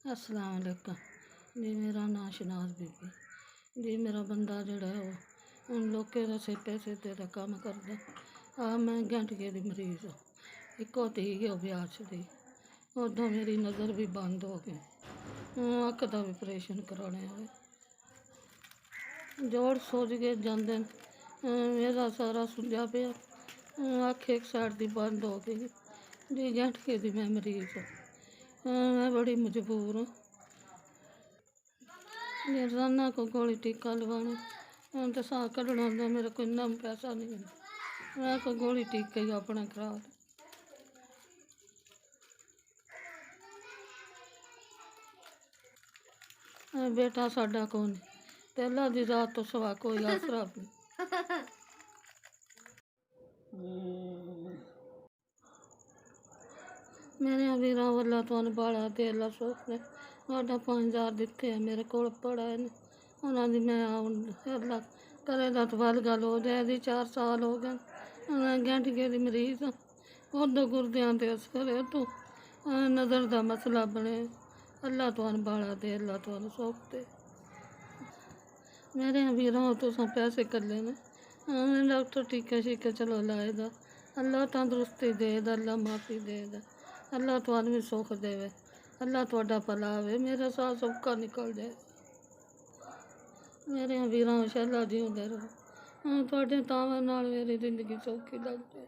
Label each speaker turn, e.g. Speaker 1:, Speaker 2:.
Speaker 1: अस्सलाम वालेकुम जी। मेरा नाम शनाज बीबी जी। मेरा बंदा जोड़ा है वो लोकें दा सिद्धे दा कम्म करदा। मैं गैंठिए दी मरीज़ हाँ। इक्को धी गै ब्याह छड़ी, उदों मेरी नज़र भी बंद हो गई। अक्ख दा भी ऑपरेशन कराने आए, जोड़ सोच के जांदे न। मेरा सारा सुंजा पिया, अक्ख एक साइड दी बंद हो गई जी। गैंठिए दी मैं मरीज़ हाँ। मैं बड़ी मजबूर हूँ। रोज़ाना को गोली टीका लवाना, तो साह कड्ढना होंदा, मेरे को इन्ना पैसा नहीं मिलता। मैं को गोली टीका ही अपना करा लूं। बेटा साडा कौन है, पहला दी रात तो सवा कोई आसरा भी मेरे वीर वाला तुहानू बाड़ा दे अल्लाह सुख ने साढ़ा 5000 दिते है मेरे को पड़ा है। उन्होंने मैं अल्लाह करे तो वल गल हो जाए। 4 साल हो गए। मैं गैंठिए दी मरीज़ हाँ। उदों गुरदियां ते असर है, तो नज़र दा मसला बने। अल्लाह तुहानू बाड़ा दे, अल्लाह तुहानू सुख दे। मेरे वीरों तुसां पैसे कल्ले ने, डॉक्टर टीके शीके चलो लाए दा। अल्लाह तंदरुस्ती दे, अल्लाह माफ़ी दे, अल्लाह तुहानू भी सुख देवे। अल्लाह तुहाडा भला होवे, मेरा साह सौखा निकल जाए। मेरे वीरों शाला जीउंदे रहो। तुहाडे तावां नाल मेरी जिंदगी सौखी लग जाए।